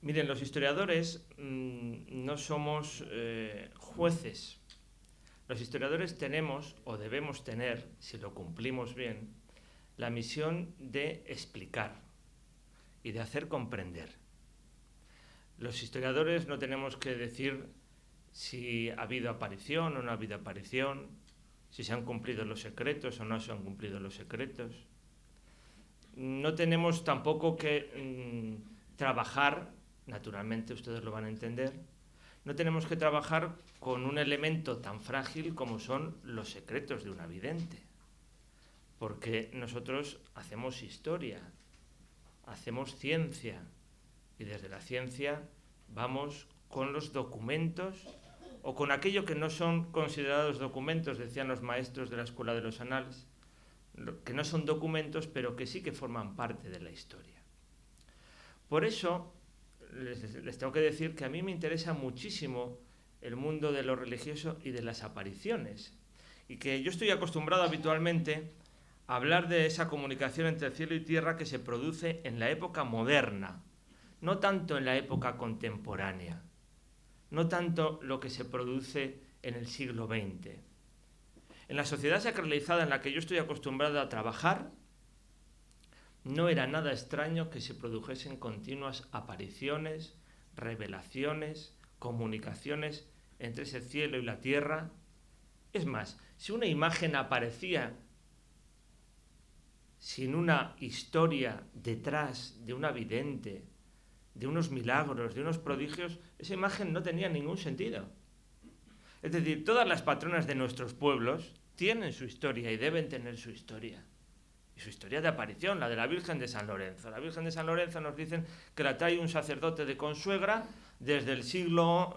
Miren, los historiadores no somos jueces. Los historiadores tenemos, o debemos tener, si lo cumplimos bien, la misión de explicar y de hacer comprender. Los historiadores no tenemos que decir si ha habido aparición o no ha habido aparición, si se han cumplido los secretos o no se han cumplido los secretos. No tenemos tampoco que trabajar, naturalmente ustedes lo van a entender, no tenemos que trabajar con un elemento tan frágil como son los secretos de una vidente, porque nosotros hacemos historia, hacemos ciencia, y desde la ciencia vamos con los documentos o con aquello que no son considerados documentos, decían los maestros de la Escuela de los Anales, que no son documentos, pero que sí que forman parte de la historia. Por eso les tengo que decir que a mí me interesa muchísimo el mundo de lo religioso y de las apariciones, y que yo estoy acostumbrado habitualmente a hablar de esa comunicación entre cielo y tierra que se produce en la época moderna, no tanto en la época contemporánea, no tanto lo que se produce en el siglo XX. En la sociedad sacralizada en la que yo estoy acostumbrado a trabajar, no era nada extraño que se produjesen continuas apariciones, revelaciones, comunicaciones entre ese cielo y la tierra. Es más, si una imagen aparecía sin una historia detrás de una vidente, de unos milagros, de unos prodigios, esa imagen no tenía ningún sentido. Es decir, todas las patronas de nuestros pueblos tienen su historia y deben tener su historia. Y su historia de aparición, la de la Virgen de San Lorenzo. La Virgen de San Lorenzo nos dicen que la trae un sacerdote de Consuegra desde el siglo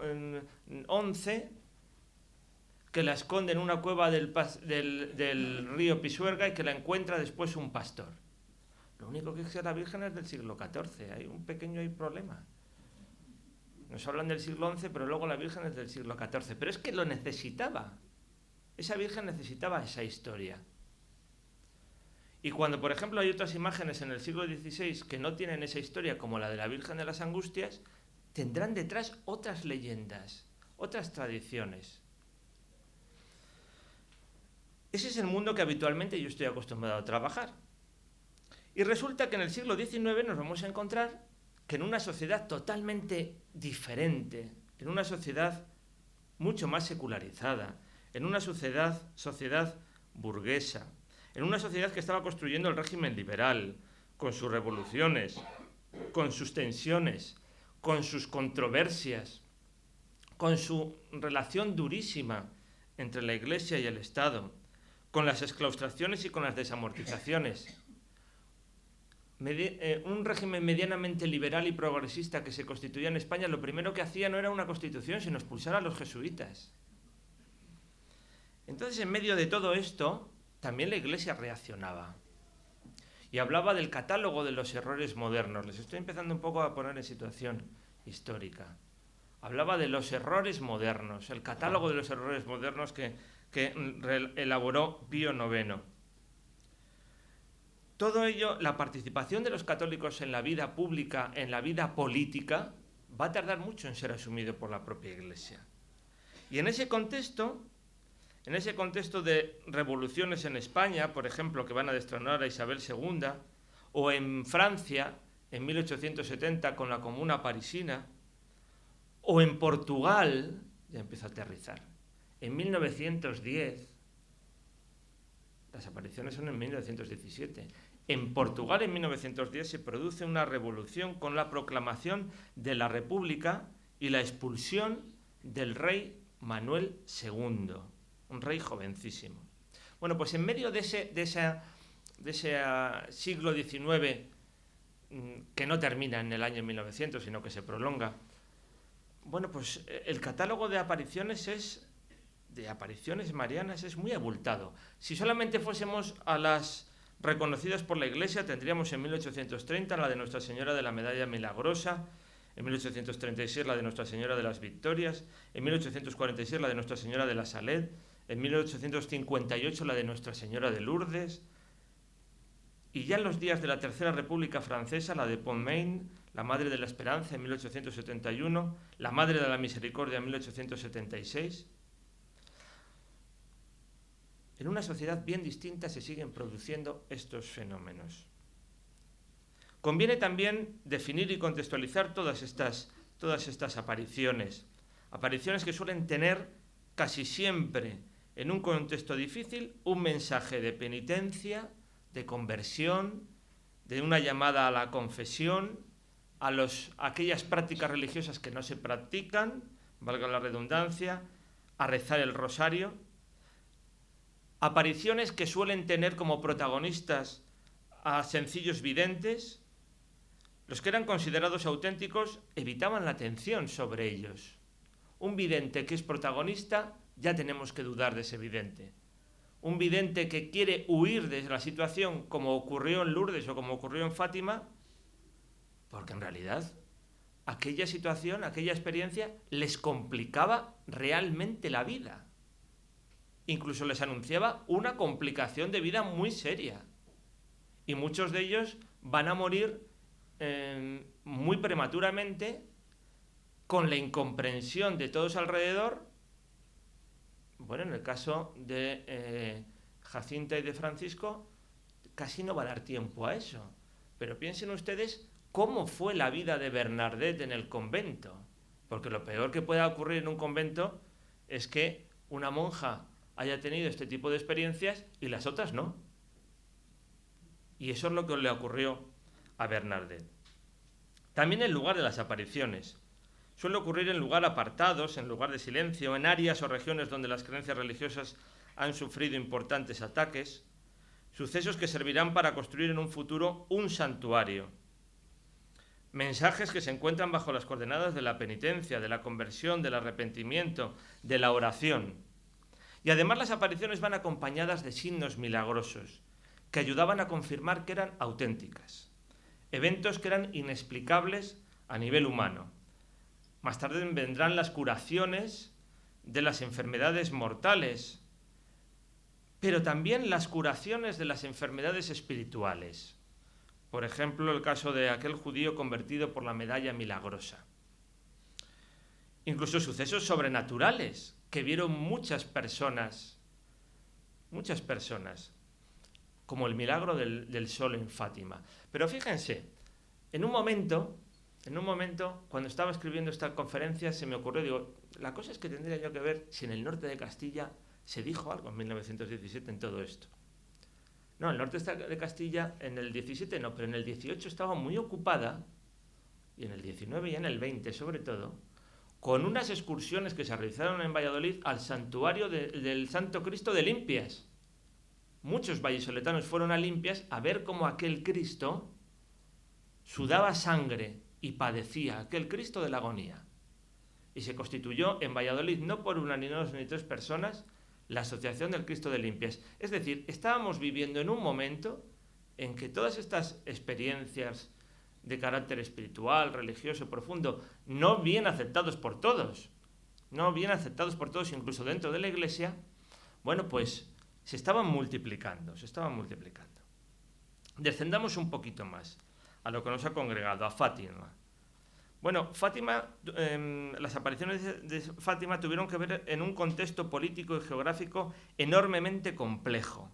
XI, que la esconde en una cueva del río Pisuerga y que la encuentra después un pastor. Lo único que es que la Virgen es del siglo XIV, hay un pequeño problema. Nos hablan del siglo XI, pero luego la Virgen es del siglo XIV. Pero es que lo necesitaba. Esa Virgen necesitaba esa historia. Y cuando, por ejemplo, hay otras imágenes en el siglo XVI que no tienen esa historia, como la de la Virgen de las Angustias, tendrán detrás otras leyendas, otras tradiciones. Ese es el mundo que habitualmente yo estoy acostumbrado a trabajar. Y resulta que en el siglo XIX nos vamos a encontrar que en una sociedad totalmente diferente, en una sociedad mucho más secularizada, en una sociedad burguesa, en una sociedad que estaba construyendo el régimen liberal, con sus revoluciones, con sus tensiones, con sus controversias, con su relación durísima entre la Iglesia y el Estado, con las exclaustraciones y con las desamortizaciones. Un régimen medianamente liberal y progresista que se constituía en España, lo primero que hacía no era una constitución, sino expulsar a los jesuitas. Entonces, en medio de todo esto, también la Iglesia reaccionaba y hablaba del catálogo de los errores modernos. Les estoy empezando un poco a poner en situación histórica. Hablaba de los errores modernos, el catálogo de los errores modernos que elaboró Pío IX. Todo ello, la participación de los católicos en la vida pública, en la vida política, va a tardar mucho en ser asumido por la propia Iglesia. Y en ese contexto de revoluciones en España, por ejemplo, que van a destronar a Isabel II, o en Francia, en 1870, con la Comuna Parisina, o en Portugal, ya empieza a aterrizar, en 1910, las apariciones son en 1917, en Portugal en 1910 se produce una revolución con la proclamación de la República y la expulsión del rey Manuel II, un rey jovencísimo. Bueno, pues en medio de ese siglo XIX, que no termina en el año 1900, sino que se prolonga, bueno, pues el catálogo de apariciones marianas es muy abultado. Si solamente fuésemos a las reconocidas por la Iglesia, tendríamos en 1830 la de Nuestra Señora de la Medalla Milagrosa, en 1836 la de Nuestra Señora de las Victorias, en 1846 la de Nuestra Señora de la Saled, en 1858 la de Nuestra Señora de Lourdes, y ya en los días de la Tercera República Francesa la de Pontmain, la Madre de la Esperanza en 1871, la Madre de la Misericordia en 1876. En una sociedad bien distinta se siguen produciendo estos fenómenos. Conviene también definir y contextualizar todas estas apariciones que suelen tener casi siempre, en un contexto difícil, un mensaje de penitencia, de conversión, de una llamada a la confesión, a aquellas prácticas religiosas que no se practican, valga la redundancia, a rezar el rosario. Apariciones que suelen tener como protagonistas a sencillos videntes. Los que eran considerados auténticos evitaban la atención sobre ellos. Un vidente que es protagonista, ya tenemos que dudar de ese vidente. Un vidente que quiere huir de la situación, como ocurrió en Lourdes o como ocurrió en Fátima, porque en realidad aquella situación, aquella experiencia les complicaba realmente la vida. Incluso les anunciaba una complicación de vida muy seria. Y muchos de ellos van a morir muy prematuramente, con la incomprensión de todos alrededor. Bueno, en el caso de Jacinta y de Francisco, casi no va a dar tiempo a eso. Pero piensen ustedes cómo fue la vida de Bernadette en el convento. Porque lo peor que pueda ocurrir en un convento es que una monja haya tenido este tipo de experiencias y las otras no. Y eso es lo que le ocurrió a Bernadette. También el lugar de las apariciones. Suele ocurrir en lugares apartados, en lugar de silencio, en áreas o regiones donde las creencias religiosas han sufrido importantes ataques, sucesos que servirán para construir en un futuro un santuario. Mensajes que se encuentran bajo las coordenadas de la penitencia, de la conversión, del arrepentimiento, de la oración. Y además las apariciones van acompañadas de signos milagrosos, que ayudaban a confirmar que eran auténticas. Eventos que eran inexplicables a nivel humano. Más tarde vendrán las curaciones de las enfermedades mortales, pero también las curaciones de las enfermedades espirituales. Por ejemplo, el caso de aquel judío convertido por la medalla milagrosa. Incluso sucesos sobrenaturales que vieron muchas personas, como el milagro del sol en Fátima. Pero fíjense, en un momento, cuando estaba escribiendo esta conferencia, se me ocurrió, digo, la cosa es que tendría yo que ver si en el norte de Castilla se dijo algo en 1917 en todo esto. No, el norte de Castilla en el 17 no, pero en el 18 estaba muy ocupada, y en el 19 y en el 20 sobre todo, con unas excursiones que se realizaron en Valladolid al santuario del Santo Cristo de Limpias. Muchos vallisoletanos fueron a Limpias a ver cómo aquel Cristo sudaba sangre y padecía, aquel Cristo de la agonía. Y se constituyó en Valladolid, no por una, ni dos, ni tres personas, la Asociación del Cristo de Limpias. Es decir, estábamos viviendo en un momento en que todas estas experiencias de carácter espiritual, religioso, profundo, no bien aceptados por todos, incluso dentro de la Iglesia, bueno, pues se estaban multiplicando. Descendamos un poquito más a lo que nos ha congregado, a Fátima. Bueno, las apariciones de Fátima tuvieron que ver en un contexto político y geográfico enormemente complejo.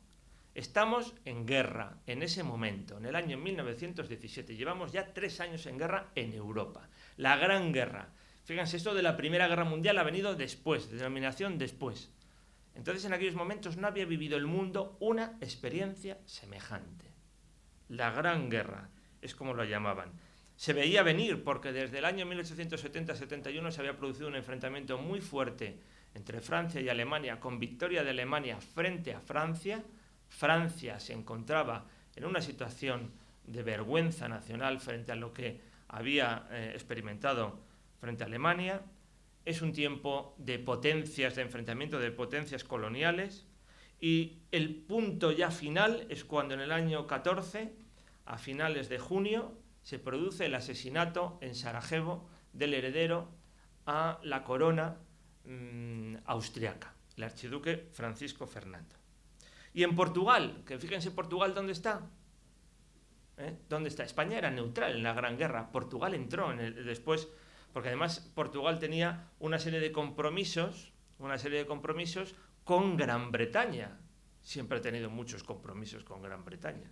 Estamos en guerra en ese momento, en el año 1917. Llevamos ya 3 años en guerra en Europa. La Gran Guerra. Fíjense, esto de la Primera Guerra Mundial ha venido después, denominación después. Entonces, en aquellos momentos no había vivido el mundo una experiencia semejante. La Gran Guerra, es como lo llamaban. Se veía venir porque desde el año 1870-71 se había producido un enfrentamiento muy fuerte entre Francia y Alemania, con victoria de Alemania frente a Francia. Francia se encontraba en una situación de vergüenza nacional frente a lo que había experimentado frente a Alemania. Es un tiempo de potencias, de enfrentamiento de potencias coloniales, y el punto ya final es cuando en el año 14, a finales de junio, se produce el asesinato en Sarajevo del heredero a la corona austriaca, el archiduque Francisco Fernando. Y en Portugal, que fíjense Portugal dónde está, ¿Dónde está? España era neutral en la Gran Guerra. Portugal entró después, porque además Portugal tenía una serie de compromisos con Gran Bretaña. Siempre ha tenido muchos compromisos con Gran Bretaña.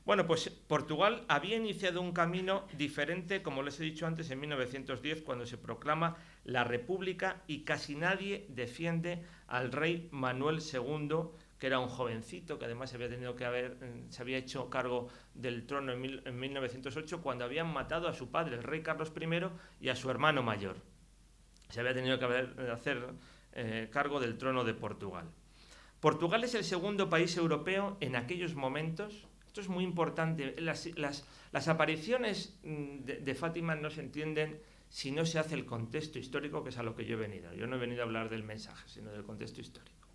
Bueno, pues Portugal había iniciado un camino diferente, como les he dicho antes, en 1910, cuando se proclama la República, y casi nadie defiende al rey Manuel II, que era un jovencito, que además se había hecho cargo del trono en 1908, cuando habían matado a su padre, el rey Carlos I, y a su hermano mayor. Se había tenido que hacer cargo del trono de Portugal. Portugal es el segundo país europeo en aquellos momentos. Esto es muy importante. Las apariciones de Fátima no se entienden si no se hace el contexto histórico, que es a lo que yo he venido. Yo no he venido a hablar del mensaje, sino del contexto histórico.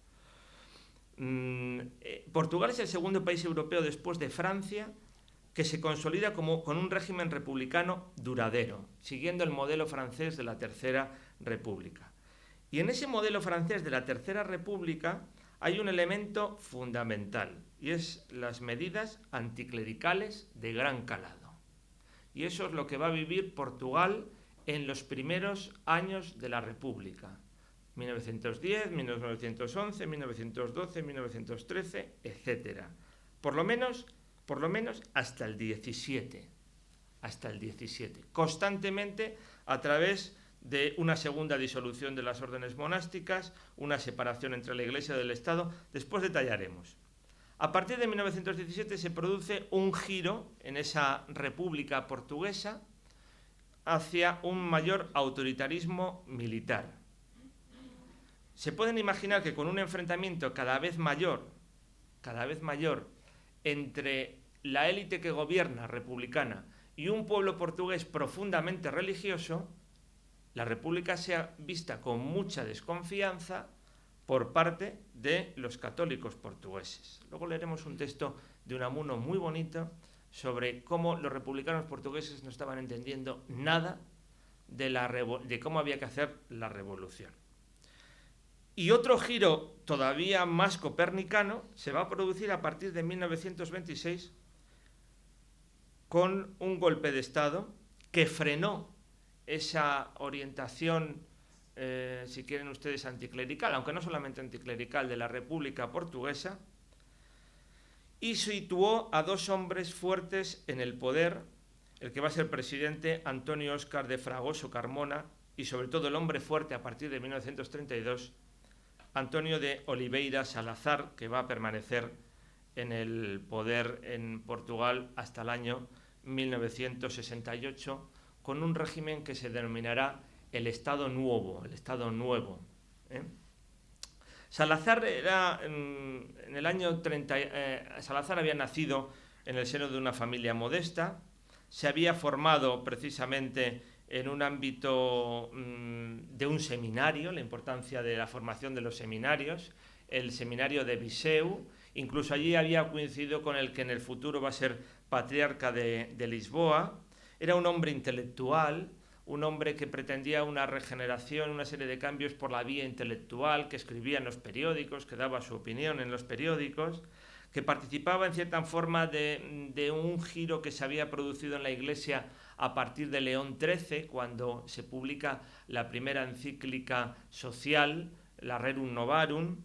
Portugal es el segundo país europeo después de Francia que se consolida con un régimen republicano duradero, siguiendo el modelo francés de la Tercera República. Y en ese modelo francés de la Tercera República hay un elemento fundamental, y es las medidas anticlericales de gran calado. Y eso es lo que va a vivir Portugal en los primeros años de la República. 1910, 1911, 1912, 1913, etc. Por lo menos hasta el 17. Constantemente a través de una segunda disolución de las órdenes monásticas, una separación entre la Iglesia y el Estado. Después detallaremos. A partir de 1917 se produce un giro en esa República portuguesa hacia un mayor autoritarismo militar. Se pueden imaginar que con un enfrentamiento cada vez mayor entre la élite que gobierna republicana y un pueblo portugués profundamente religioso, la República sea vista con mucha desconfianza por parte de los católicos portugueses. Luego leeremos un texto de Unamuno muy bonito sobre cómo los republicanos portugueses no estaban entendiendo nada de cómo había que hacer la revolución. Y otro giro todavía más copernicano se va a producir a partir de 1926 con un golpe de Estado que frenó esa orientación, si quieren ustedes, anticlerical, aunque no solamente anticlerical, de la República Portuguesa, y situó a dos hombres fuertes en el poder, el que va a ser presidente, Antonio Óscar de Fragoso Carmona, y sobre todo el hombre fuerte a partir de 1932, Antonio de Oliveira Salazar, que va a permanecer en el poder en Portugal hasta el año 1968, con un régimen que se denominará el Estado Nuevo. Salazar era en el año 30. Salazar había nacido en el seno de una familia modesta, se había formado precisamente en un ámbito de un seminario, la importancia de la formación de los seminarios, el seminario de Viseu. Incluso allí había coincidido con el que en el futuro va a ser patriarca de Lisboa. Era un hombre intelectual, un hombre que pretendía una regeneración, una serie de cambios por la vía intelectual, que escribía en los periódicos, que daba su opinión en los periódicos, que participaba en cierta forma de un giro que se había producido en la Iglesia a partir de León XIII, cuando se publica la primera encíclica social, la Rerum Novarum,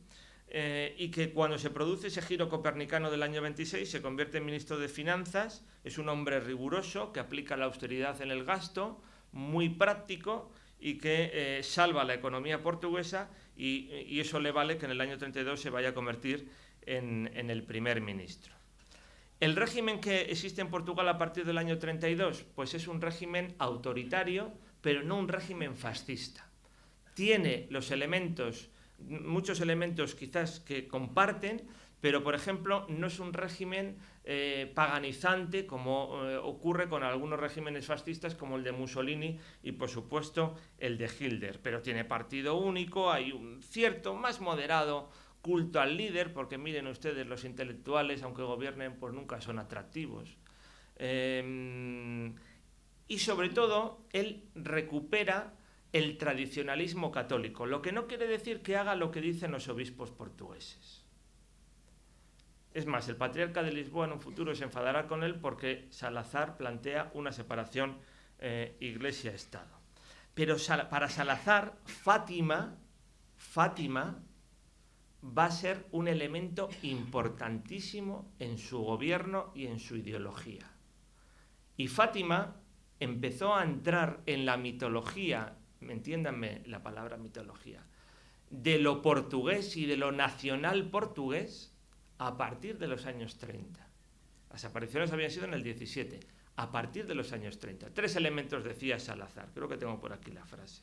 y que cuando se produce ese giro copernicano del año 26 se convierte en ministro de Finanzas. Es un hombre riguroso que aplica la austeridad en el gasto, muy práctico, y que salva la economía portuguesa, y eso le vale que en el año 32 se vaya a convertir en el primer ministro. El régimen que existe en Portugal a partir del año 32, pues es un régimen autoritario, pero no un régimen fascista. Tiene muchos elementos quizás que comparten, pero por ejemplo no es un régimen paganizante como ocurre con algunos regímenes fascistas como el de Mussolini y por supuesto el de Hitler, pero tiene partido único, hay un cierto más moderado culto al líder, porque miren ustedes, los intelectuales, aunque gobiernen, pues nunca son atractivos. Y sobre todo, él recupera el tradicionalismo católico, lo que no quiere decir que haga lo que dicen los obispos portugueses. Es más, el patriarca de Lisboa en un futuro se enfadará con él porque Salazar plantea una separación Iglesia-Estado. Pero para Salazar, Fátima va a ser un elemento importantísimo en su gobierno y en su ideología. Y Fátima empezó a entrar en la mitología, entiéndanme la palabra mitología, de lo portugués y de lo nacional portugués a partir de los años 30. Las apariciones habían sido en el 17, a partir de los años 30. 3 elementos decía Salazar, creo que tengo por aquí la frase.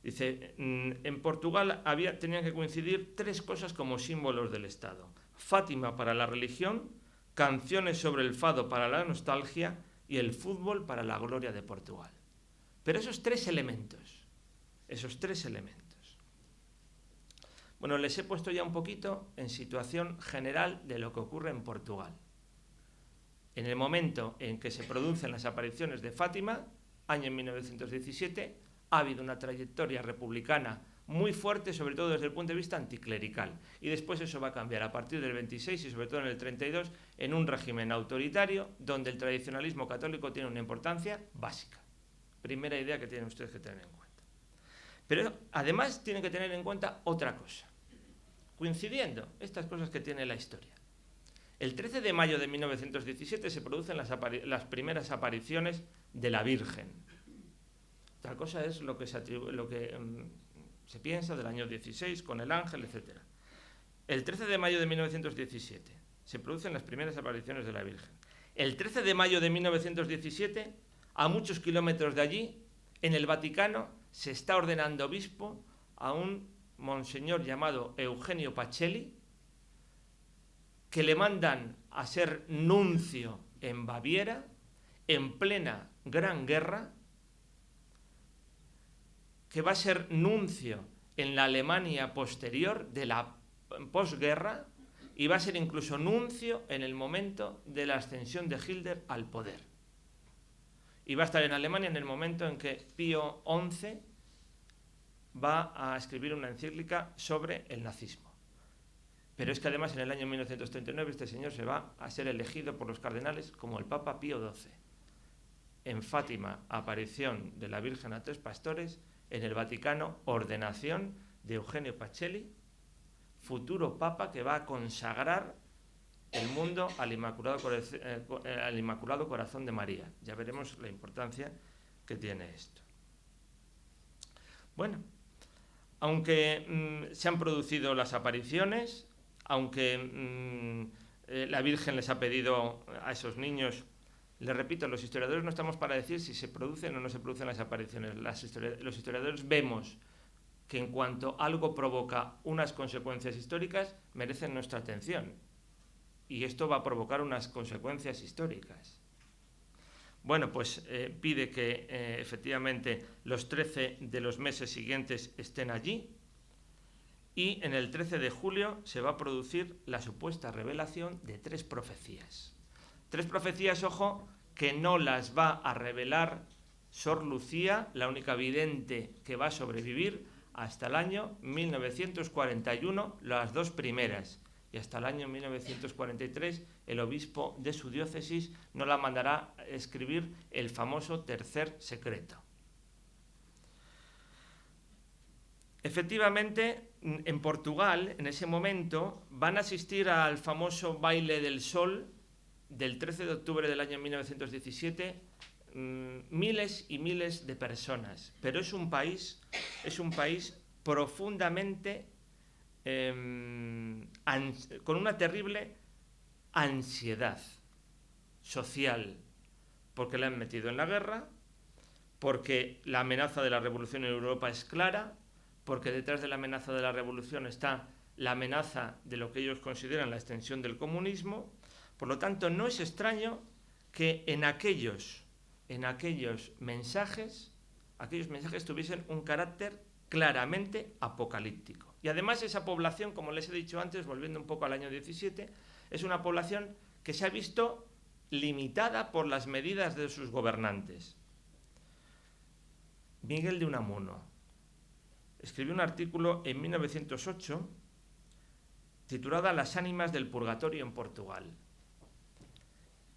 Dice, en Portugal tenían que coincidir 3 cosas como símbolos del Estado. Fátima para la religión, canciones sobre el fado para la nostalgia y el fútbol para la gloria de Portugal. Pero esos 3 elementos. Bueno, les he puesto ya un poquito en situación general de lo que ocurre en Portugal. En el momento en que se producen las apariciones de Fátima, año 1917, ha habido una trayectoria republicana muy fuerte, sobre todo desde el punto de vista anticlerical. Y después eso va a cambiar a partir del 26 y sobre todo en el 32 en un régimen autoritario donde el tradicionalismo católico tiene una importancia básica. Primera idea que tienen ustedes que tener en cuenta. Pero además tienen que tener en cuenta otra cosa. Coincidiendo estas cosas que tiene la historia. El 13 de mayo de 1917 se producen las primeras apariciones de la Virgen. Otra cosa es lo que se piensa del año 16 con el ángel, etc. El 13 de mayo de 1917 se producen las primeras apariciones de la Virgen. El 13 de mayo de 1917, a muchos kilómetros de allí, en el Vaticano, se está ordenando obispo a un monseñor llamado Eugenio Pacelli, que le mandan a ser nuncio en Baviera, en plena Gran Guerra, que va a ser nuncio en la Alemania posterior de la posguerra y va a ser incluso nuncio en el momento de la ascensión de Hitler al poder. Y va a estar en Alemania en el momento en que Pío XI va a escribir una encíclica sobre el nazismo. Pero es que además en el año 1939 este señor se va a ser elegido por los cardenales como el Papa Pío XII. En Fátima, aparición de la Virgen a 3 pastores. En el Vaticano, ordenación de Eugenio Pacelli, futuro papa que va a consagrar el mundo al Inmaculado Corazón de María. Ya veremos la importancia que tiene esto. Bueno, aunque se han producido las apariciones, aunque la Virgen les ha pedido a esos niños. Les repito, los historiadores no estamos para decir si se producen o no se producen las apariciones. Los historiadores vemos que en cuanto algo provoca unas consecuencias históricas, merecen nuestra atención. Y esto va a provocar unas consecuencias históricas. Bueno, pues pide que efectivamente los 13 de los meses siguientes estén allí. Y en el 13 de julio se va a producir la supuesta revelación de 3 profecías. 3 profecías, ojo, que no las va a revelar Sor Lucía, la única vidente que va a sobrevivir hasta el año 1941, las 2 primeras. Y hasta el año 1943 el obispo de su diócesis no la mandará a escribir el famoso tercer secreto. Efectivamente, en Portugal, en ese momento, van a asistir al famoso baile del sol del 13 de octubre del año 1917, miles y miles de personas. Pero es un país profundamente con una terrible ansiedad social, porque le han metido en la guerra, porque la amenaza de la revolución en Europa es clara, porque detrás de la amenaza de la revolución está la amenaza de lo que ellos consideran la extensión del comunismo. Por lo tanto, no es extraño que en aquellos mensajes tuviesen un carácter claramente apocalíptico. Y además esa población, como les he dicho antes, volviendo un poco al año 17, es una población que se ha visto limitada por las medidas de sus gobernantes. Miguel de Unamuno escribió un artículo en 1908 titulada Las ánimas del purgatorio en Portugal.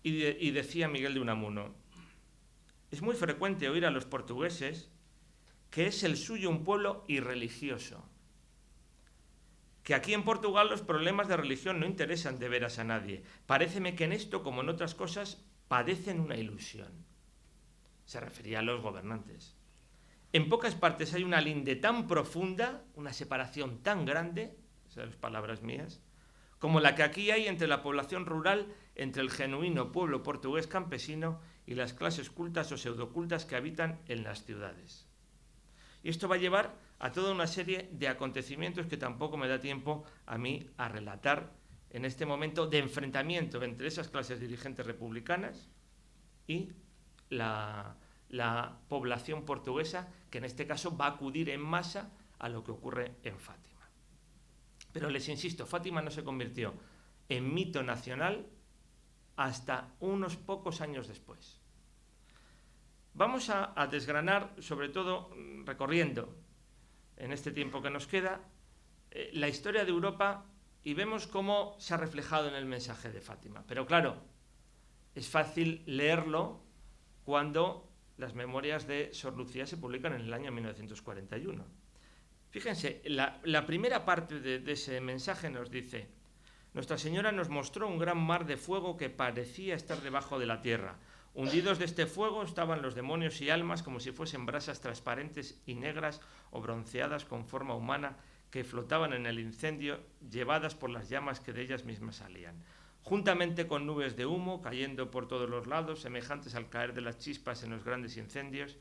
Y decía Miguel de Unamuno: es muy frecuente oír a los portugueses que es el suyo un pueblo irreligioso, que aquí en Portugal los problemas de religión no interesan de veras a nadie. Paréceme que en esto, como en otras cosas, padecen una ilusión. Se refería a los gobernantes. En pocas partes hay una linde tan profunda, una separación tan grande, esas son palabras mías, como la que aquí hay entre la población rural, entre el genuino pueblo portugués campesino y las clases cultas o pseudocultas que habitan en las ciudades. Y esto va a llevar a toda una serie de acontecimientos que tampoco me da tiempo a mí a relatar en este momento de enfrentamiento entre esas clases dirigentes republicanas y la población portuguesa, que en este caso va a acudir en masa a lo que ocurre en Fátima. Pero les insisto, Fátima no se convirtió en mito nacional hasta unos pocos años después. Vamos a desgranar, sobre todo recorriendo en este tiempo que nos queda, la historia de Europa, y vemos cómo se ha reflejado en el mensaje de Fátima. Pero claro, es fácil leerlo cuando las memorias de Sor Lucía se publican en el año 1941. Fíjense, la primera parte de ese mensaje nos dice: Nuestra Señora nos mostró un gran mar de fuego que parecía estar debajo de la tierra. Hundidos de este fuego estaban los demonios y almas como si fuesen brasas transparentes y negras o bronceadas con forma humana que flotaban en el incendio, llevadas por las llamas que de ellas mismas salían. Juntamente con nubes de humo cayendo por todos los lados, semejantes al caer de las chispas en los grandes incendios,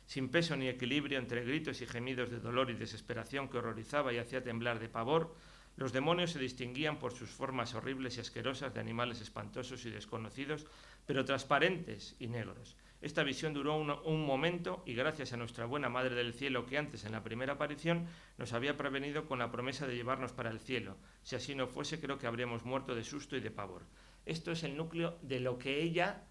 sin peso ni equilibrio, entre gritos y gemidos de dolor y desesperación que horrorizaba y hacía temblar de pavor, los demonios se distinguían por sus formas horribles y asquerosas de animales espantosos y desconocidos, pero transparentes y negros. Esta visión duró un momento y gracias a nuestra buena Madre del Cielo, que antes en la primera aparición nos había prevenido con la promesa de llevarnos para el cielo. Si así no fuese, creo que habríamos muerto de susto y de pavor. Esto es el núcleo de lo que ella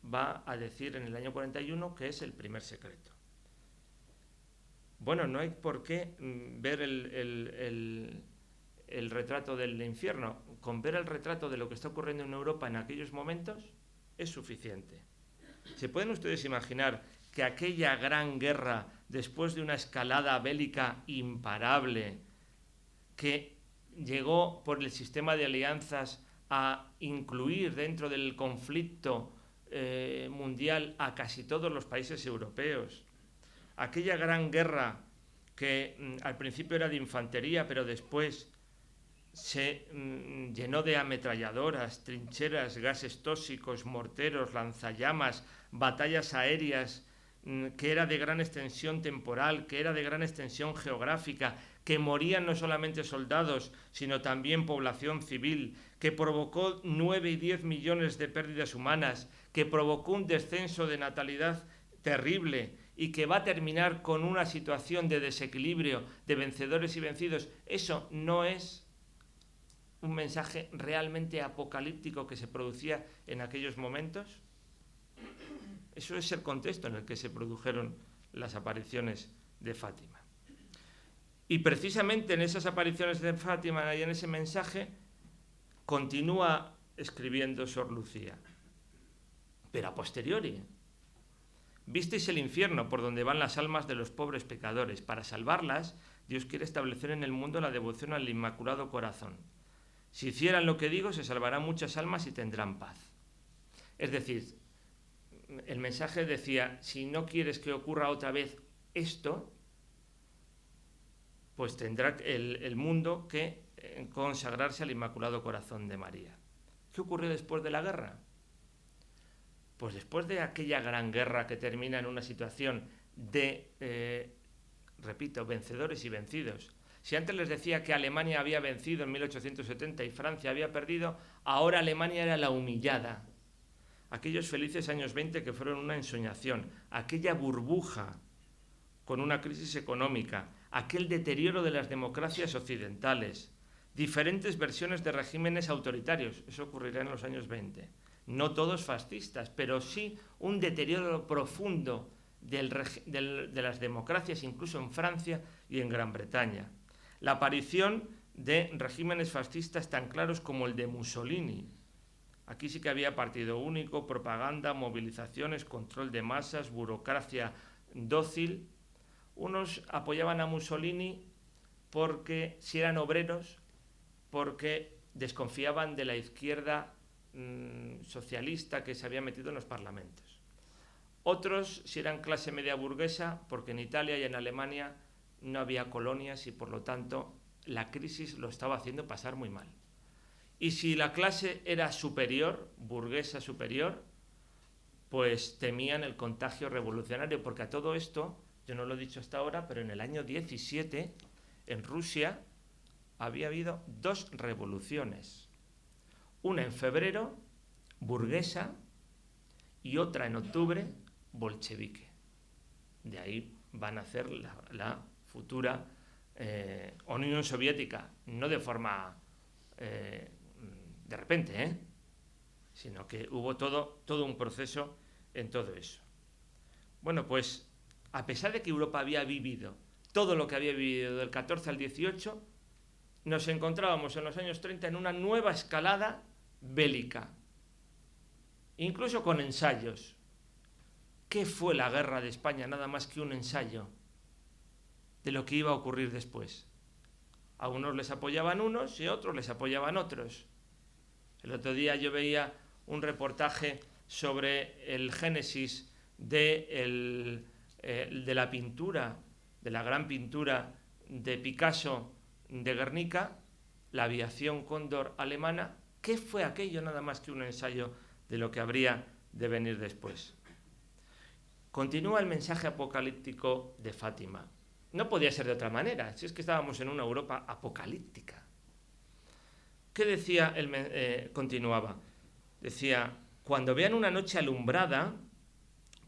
va a decir en el año 41, que es el primer secreto. Bueno, no hay por qué ver el retrato del infierno. Con ver el retrato de lo que está ocurriendo en Europa en aquellos momentos es suficiente. ¿Se pueden ustedes imaginar que aquella gran guerra, después de una escalada bélica imparable, que llegó por el sistema de alianzas a incluir dentro del conflicto mundial a casi todos los países europeos, aquella gran guerra que al principio era de infantería, pero después se llenó de ametralladoras, trincheras, gases tóxicos, morteros, lanzallamas, batallas aéreas, que era de gran extensión temporal, que era de gran extensión geográfica, que morían no solamente soldados, sino también población civil, que provocó 9 y 10 millones de pérdidas humanas, que provocó un descenso de natalidad terrible y que va a terminar con una situación de desequilibrio, de vencedores y vencidos. Eso no es un mensaje realmente apocalíptico que se producía en aquellos momentos. Eso es el contexto en el que se produjeron las apariciones de Fátima. Y precisamente en esas apariciones de Fátima y en ese mensaje continúa escribiendo Sor Lucía. Pero a posteriori: visteis el infierno por donde van las almas de los pobres pecadores. Para salvarlas, Dios quiere establecer en el mundo la devoción al Inmaculado Corazón. Si hicieran lo que digo, se salvarán muchas almas y tendrán paz. Es decir, el mensaje decía: si no quieres que ocurra otra vez esto, pues tendrá el mundo que consagrarse al Inmaculado Corazón de María. ¿Qué ocurrió después de la guerra? Pues después de aquella gran guerra que termina en una situación de, repito, vencedores y vencidos. Si antes les decía que Alemania había vencido en 1870 y Francia había perdido, ahora Alemania era la humillada. Aquellos felices años 20 que fueron una ensoñación, aquella burbuja con una crisis económica, aquel deterioro de las democracias occidentales, diferentes versiones de regímenes autoritarios, eso ocurrirá en los años 20. No todos fascistas, pero sí un deterioro profundo de las democracias, incluso en Francia y en Gran Bretaña. La aparición de regímenes fascistas tan claros como el de Mussolini. Aquí sí que había partido único, propaganda, movilizaciones, control de masas, burocracia dócil. Unos apoyaban a Mussolini porque si eran obreros, porque desconfiaban de la izquierda socialista que se había metido en los parlamentos. Otros, si eran clase media burguesa, porque en Italia y en Alemania no había colonias y por lo tanto la crisis lo estaba haciendo pasar muy mal. Y si la clase era superior, burguesa superior, pues temían el contagio revolucionario, porque a todo esto, yo no lo he dicho hasta ahora, pero en el año 17, en Rusia, había habido 2 revoluciones. Una en febrero, burguesa, y otra en octubre, bolchevique. De ahí van a nacer la futura Unión Soviética, no de forma de repente, sino que hubo todo un proceso en todo eso. Bueno, pues a pesar de que Europa había vivido todo lo que había vivido del 14 al 18, nos encontrábamos en los años 30 en una nueva escalada bélica, incluso con ensayos. ¿Qué fue la guerra de España? Nada más que un ensayo de lo que iba a ocurrir después. A unos les apoyaban unos y a otros les apoyaban otros. El otro día yo veía un reportaje sobre el génesis de la pintura, de la gran pintura de Picasso de Guernica, la aviación Cóndor alemana. ¿Qué fue aquello? Nada más que un ensayo de lo que habría de venir después. Continúa el mensaje apocalíptico de Fátima. No podía ser de otra manera, si es que estábamos en una Europa apocalíptica. ¿Qué decía? Continuaba. Decía, cuando vean una noche alumbrada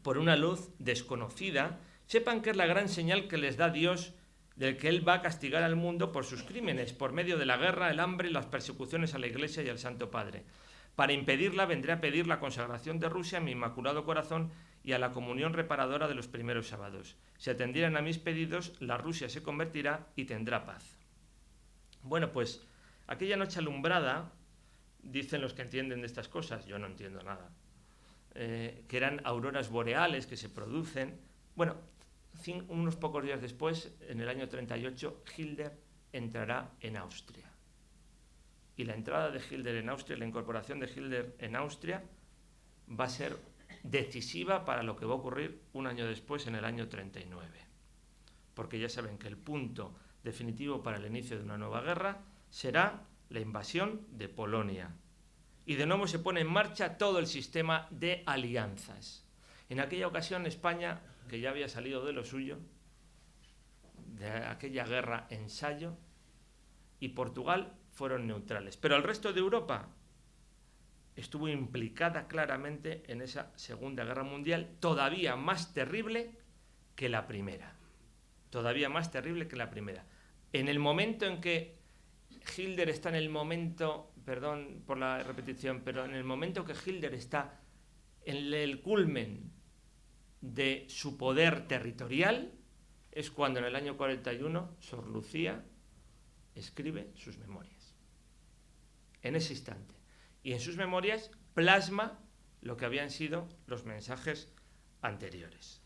por una luz desconocida, sepan que es la gran señal que les da Dios del que Él va a castigar al mundo por sus crímenes, por medio de la guerra, el hambre y las persecuciones a la Iglesia y al Santo Padre. Para impedirla, vendré a pedir la consagración de Rusia a mi Inmaculado Corazón y a la comunión reparadora de los primeros sábados. Si atendieran a mis pedidos, la Rusia se convertirá y tendrá paz. Bueno, pues aquella noche alumbrada, dicen los que entienden de estas cosas, yo no entiendo nada, que eran auroras boreales que se producen. Bueno, unos pocos días después, en el año 38, Hitler entrará en Austria. Y la entrada de Hitler en Austria, la incorporación de Hitler en Austria, va a ser decisiva para lo que va a ocurrir un año después, en el año 39. Porque ya saben que el punto definitivo para el inicio de una nueva guerra será la invasión de Polonia. Y de nuevo se pone en marcha todo el sistema de alianzas. En aquella ocasión España, que ya había salido de lo suyo, de aquella guerra ensayo, y Portugal fueron neutrales. Pero el resto de Europa estuvo implicada claramente en esa Segunda Guerra Mundial, todavía más terrible que la primera. Todavía más terrible que la primera. En el momento en que Hitler está en el momento, perdón por la repetición, pero en el momento que Hitler está en el culmen de su poder territorial, es cuando en el año 41 Sor Lucía escribe sus memorias. En ese instante. Y en sus memorias plasma lo que habían sido los mensajes anteriores.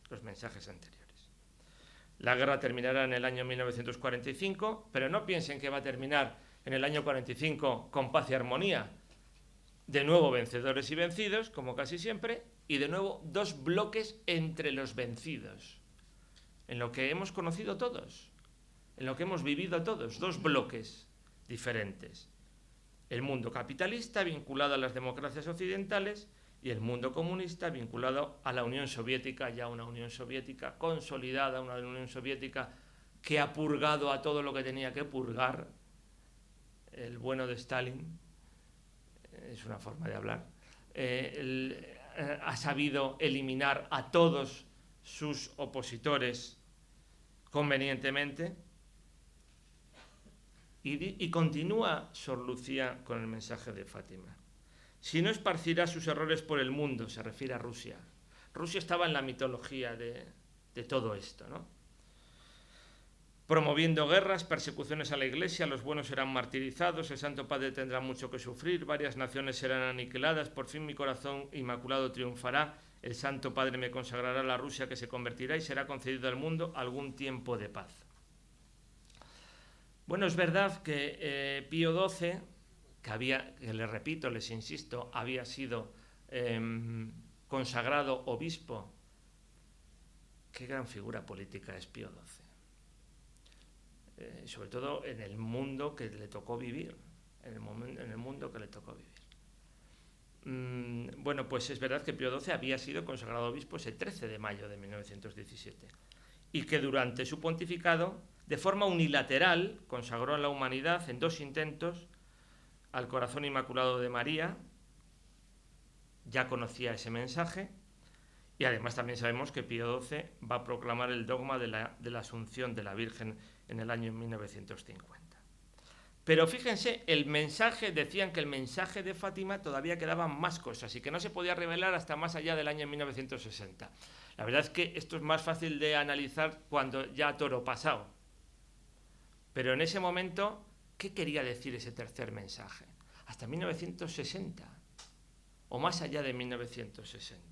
La guerra terminará en el año 1945, pero no piensen que va a terminar en el año 45 con paz y armonía. De nuevo vencedores y vencidos, como casi siempre, y de nuevo 2 bloques entre los vencidos. En lo que hemos conocido todos, en lo que hemos vivido todos, 2 bloques diferentes. El mundo capitalista vinculado a las democracias occidentales y el mundo comunista vinculado a la Unión Soviética, ya una Unión Soviética consolidada, una Unión Soviética que ha purgado a todo lo que tenía que purgar. El bueno de Stalin, es una forma de hablar, ha sabido eliminar a todos sus opositores convenientemente. Y continúa Sor Lucía con el mensaje de Fátima. Si no esparcirá sus errores por el mundo, se refiere a Rusia. Rusia estaba en la mitología de todo esto, ¿no? promoviendo guerras, persecuciones a la Iglesia, los buenos serán martirizados, el Santo Padre tendrá mucho que sufrir, varias naciones serán aniquiladas, por fin mi corazón inmaculado triunfará, el Santo Padre me consagrará a la Rusia que se convertirá y será concedido al mundo algún tiempo de paz. Bueno, es verdad que Pío XII, que les repito, les insisto, había sido consagrado obispo. Qué gran figura política es Pío XII. Sobre todo en el mundo que le tocó vivir, en el mundo que le tocó vivir. Bueno, pues es verdad que Pío XII había sido consagrado obispo ese 13 de mayo de 1917 y que durante su pontificado, de forma unilateral, consagró a la humanidad en 2 intentos al Corazón Inmaculado de María. Ya conocía ese mensaje. Y además también sabemos que Pío XII va a proclamar el dogma de la Asunción de la Virgen en el año 1950. Pero fíjense, decían que el mensaje de Fátima todavía quedaban más cosas y que no se podía revelar hasta más allá del año 1960. La verdad es que esto es más fácil de analizar cuando ya toro pasado. Pero en ese momento, ¿qué quería decir ese tercer mensaje? Hasta 1960 o más allá de 1960.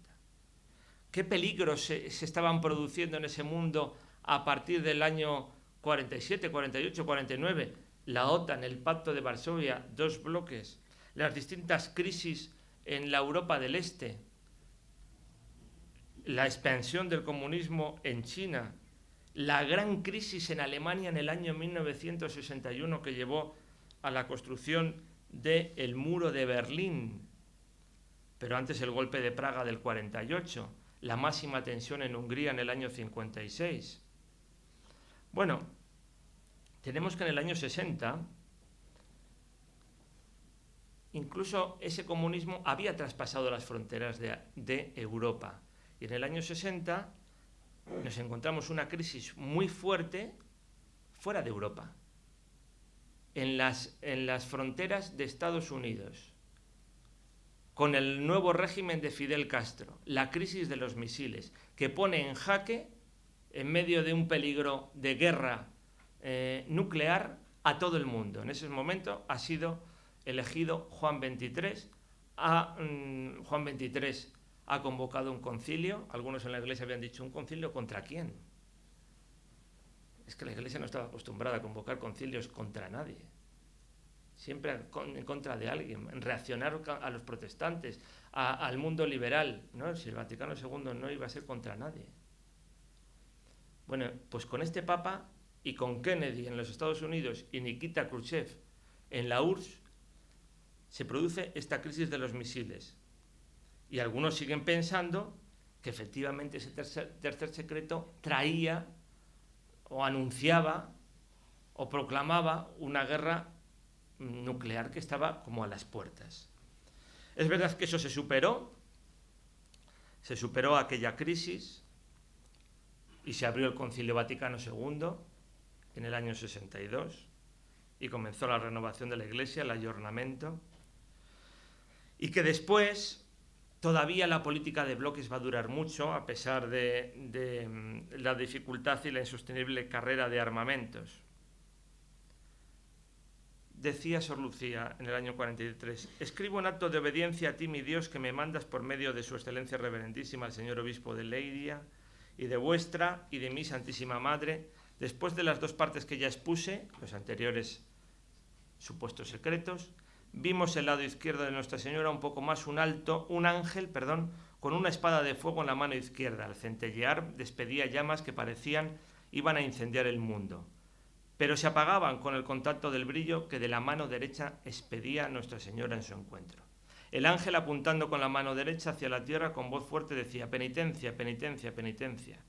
¿Qué peligros se estaban produciendo en ese mundo a partir del año 47, 48, 49? La OTAN, el Pacto de Varsovia, 2 bloques, las distintas crisis en la Europa del Este, la expansión del comunismo en China, la gran crisis en Alemania en el año 1961 que llevó a la construcción del muro de Berlín, pero antes el golpe de Praga del 48, la máxima tensión en Hungría en el año 56. Bueno, tenemos que en el año 60, incluso ese comunismo había traspasado las fronteras de Europa. Y en el año 60 nos encontramos una crisis muy fuerte fuera de Europa, en las fronteras de Estados Unidos, con el nuevo régimen de Fidel Castro, la crisis de los misiles, que pone en jaque, en medio de un peligro de guerra nuclear, a todo el mundo. En ese momento ha sido elegido Juan XXIII. Juan XXIII ha convocado un concilio. Algunos en la Iglesia habían dicho, ¿un concilio contra quién? Es que la Iglesia no estaba acostumbrada a convocar concilios contra nadie. Siempre en contra de alguien, reaccionar a los protestantes, al mundo liberal. No, si el Vaticano II no iba a ser contra nadie. Bueno, pues con este Papa y con Kennedy en los Estados Unidos y Nikita Khrushchev en la URSS, se produce esta crisis de los misiles. Y algunos siguen pensando que efectivamente ese tercer secreto traía o anunciaba o proclamaba una guerra nuclear que estaba como a las puertas. Es verdad que eso se superó aquella crisis y se abrió el Concilio Vaticano II en el año 62 y comenzó la renovación de la Iglesia, el ayornamiento, y que después todavía la política de bloques va a durar mucho a pesar de la dificultad y la insostenible carrera de armamentos. Decía Sor Lucía en el año 43, escribo un acto de obediencia a ti, mi Dios, que me mandas por medio de su excelencia reverendísima, el señor obispo de Leiria, y de vuestra y de mi Santísima Madre, después de las 2 partes que ya expuse, los anteriores supuestos secretos, vimos el lado izquierdo de Nuestra Señora un poco más un ángel, con una espada de fuego en la mano izquierda. Al centellear despedía llamas que parecían iban a incendiar el mundo, pero se apagaban con el contacto del brillo que de la mano derecha expedía Nuestra Señora en su encuentro. El ángel, apuntando con la mano derecha hacia la tierra, con voz fuerte decía, penitencia, penitencia, penitencia.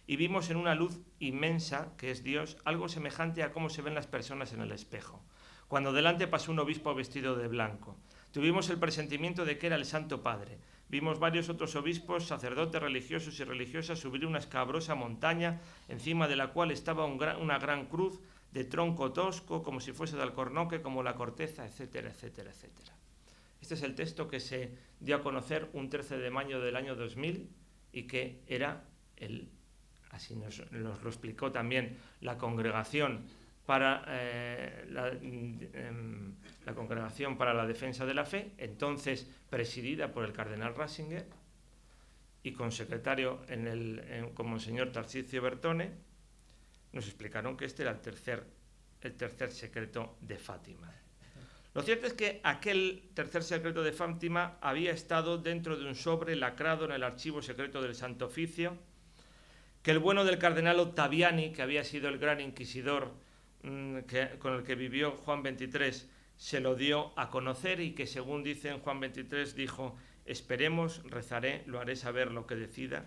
Y vimos en una luz inmensa, que es Dios, algo semejante a cómo se ven las personas en el espejo. Cuando delante pasó un obispo vestido de blanco, tuvimos el presentimiento de que era el Santo Padre. Vimos varios otros obispos, sacerdotes, religiosos y religiosas subir una escabrosa montaña, encima de la cual estaba una gran cruz de tronco tosco, como si fuese de alcornoque, como la corteza, etcétera, etcétera, etcétera. Este es el texto que se dio a conocer un 13 de mayo del año 2000 y que era el así nos lo explicó también la Congregación para la Congregación para la Defensa de la Fe, entonces presidida por el cardenal Ratzinger y con secretario como Monseñor Tarcisio Bertone, nos explicaron que este era el tercer secreto de Fátima. Lo cierto es que aquel tercer secreto de Fátima había estado dentro de un sobre lacrado en el archivo secreto del Santo Oficio, que el bueno del cardenal Ottaviani, que había sido el gran inquisidor con el que vivió Juan XXIII, se lo dio a conocer y que, según dicen, Juan XXIII dijo: esperemos, rezaré, lo haré saber lo que decida,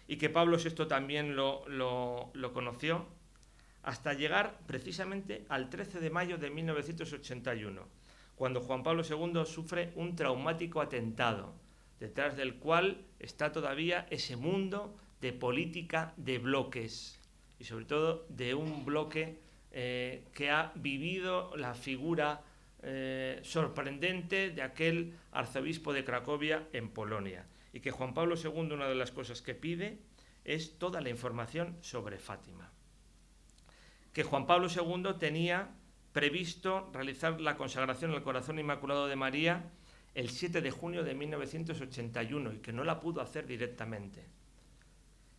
y que Pablo VI también lo conoció, hasta llegar precisamente al 13 de mayo de 1981, cuando Juan Pablo II sufre un traumático atentado, detrás del cual está todavía ese mundo de política de bloques, y sobre todo de un bloque que ha vivido la figura sorprendente de aquel arzobispo de Cracovia en Polonia, y que Juan Pablo II, una de las cosas que pide es toda la información sobre Fátima. Que Juan Pablo II tenía previsto realizar la consagración al Corazón Inmaculado de María el 7 de junio de 1981 y que no la pudo hacer directamente.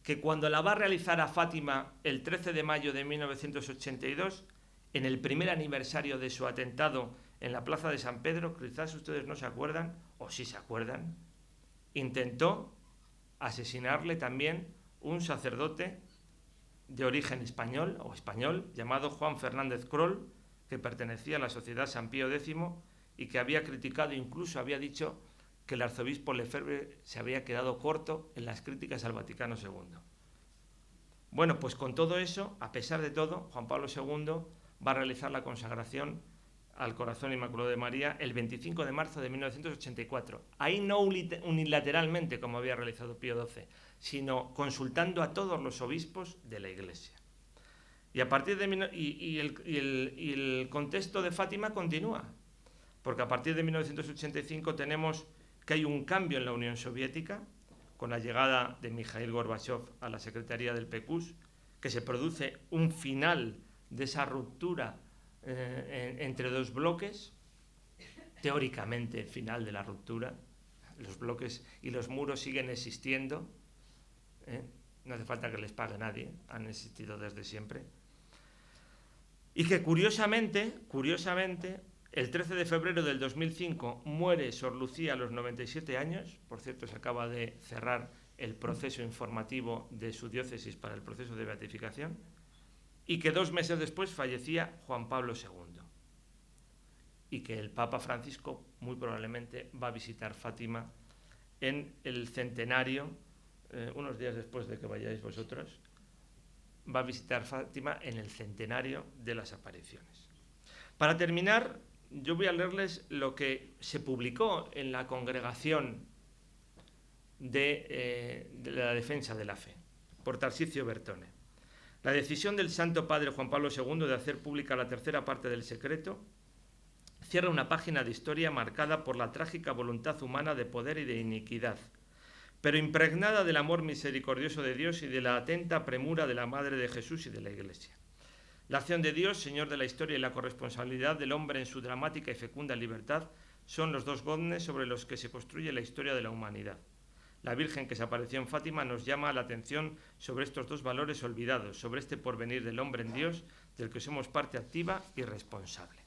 Que cuando la va a realizar a Fátima el 13 de mayo de 1982, en el primer aniversario de su atentado en la Plaza de San Pedro, quizás ustedes no se acuerdan, o sí se acuerdan, intentó asesinarle también un sacerdote de origen español llamado Juan Fernández Kroll, que pertenecía a la Sociedad San Pío X y que había criticado, incluso había dicho que el arzobispo Lefebvre se había quedado corto en las críticas al Vaticano II. Bueno, pues con todo eso, a pesar de todo, Juan Pablo II va a realizar la consagración al Corazón Inmaculado de María el 25 de marzo de 1984. Ahí no unilateralmente, como había realizado Pío XII, sino consultando a todos los obispos de la Iglesia. Y a partir de el contexto de Fátima continúa, porque a partir de 1985 tenemos que hay un cambio en la Unión Soviética, con la llegada de Mikhail Gorbachev a la Secretaría del PQS, que se produce un final de esa ruptura entre dos bloques, teóricamente el final de la ruptura. Los bloques y los muros siguen existiendo, no hace falta que les pague nadie, han existido desde siempre. Y que curiosamente, el 13 de febrero del 2005 muere Sor Lucía a los 97 años, por cierto se acaba de cerrar el proceso informativo de su diócesis para el proceso de beatificación, y que 2 meses después fallecía Juan Pablo II, y que el Papa Francisco muy probablemente va a visitar Fátima en el centenario, unos días después de que vayáis vosotros, va a visitar Fátima en el centenario de las apariciones. Para terminar, yo voy a leerles lo que se publicó en la Congregación de la Defensa de la Fe, por Tarcisio Bertone. La decisión del Santo Padre Juan Pablo II de hacer pública la tercera parte del secreto cierra una página de historia marcada por la trágica voluntad humana de poder y de iniquidad, pero impregnada del amor misericordioso de Dios y de la atenta premura de la Madre de Jesús y de la Iglesia. La acción de Dios, Señor de la historia, y la corresponsabilidad del hombre en su dramática y fecunda libertad son los dos goznes sobre los que se construye la historia de la humanidad. La Virgen que se apareció en Fátima nos llama la atención sobre estos dos valores olvidados, sobre este porvenir del hombre en Dios, del que somos parte activa y responsable.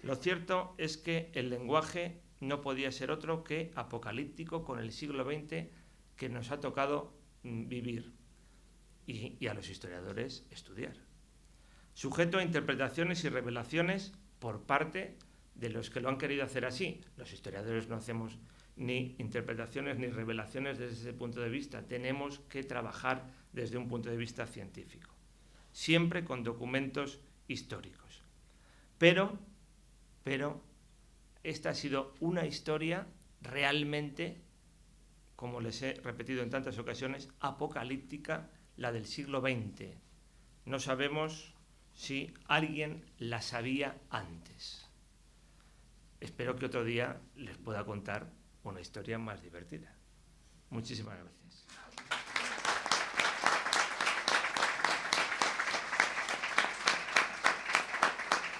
Lo cierto es que el lenguaje no podía ser otro que apocalíptico con el siglo XX que nos ha tocado vivir y a los historiadores estudiar. Sujeto a interpretaciones y revelaciones por parte de los que lo han querido hacer así. Los historiadores no hacemos ni interpretaciones ni revelaciones desde ese punto de vista. Tenemos que trabajar desde un punto de vista científico, siempre con documentos históricos. Pero esta ha sido una historia realmente, como les he repetido en tantas ocasiones, apocalíptica, la del siglo XX. No sabemos si alguien la sabía antes. Espero que otro día les pueda contar una historia más divertida. Muchísimas gracias.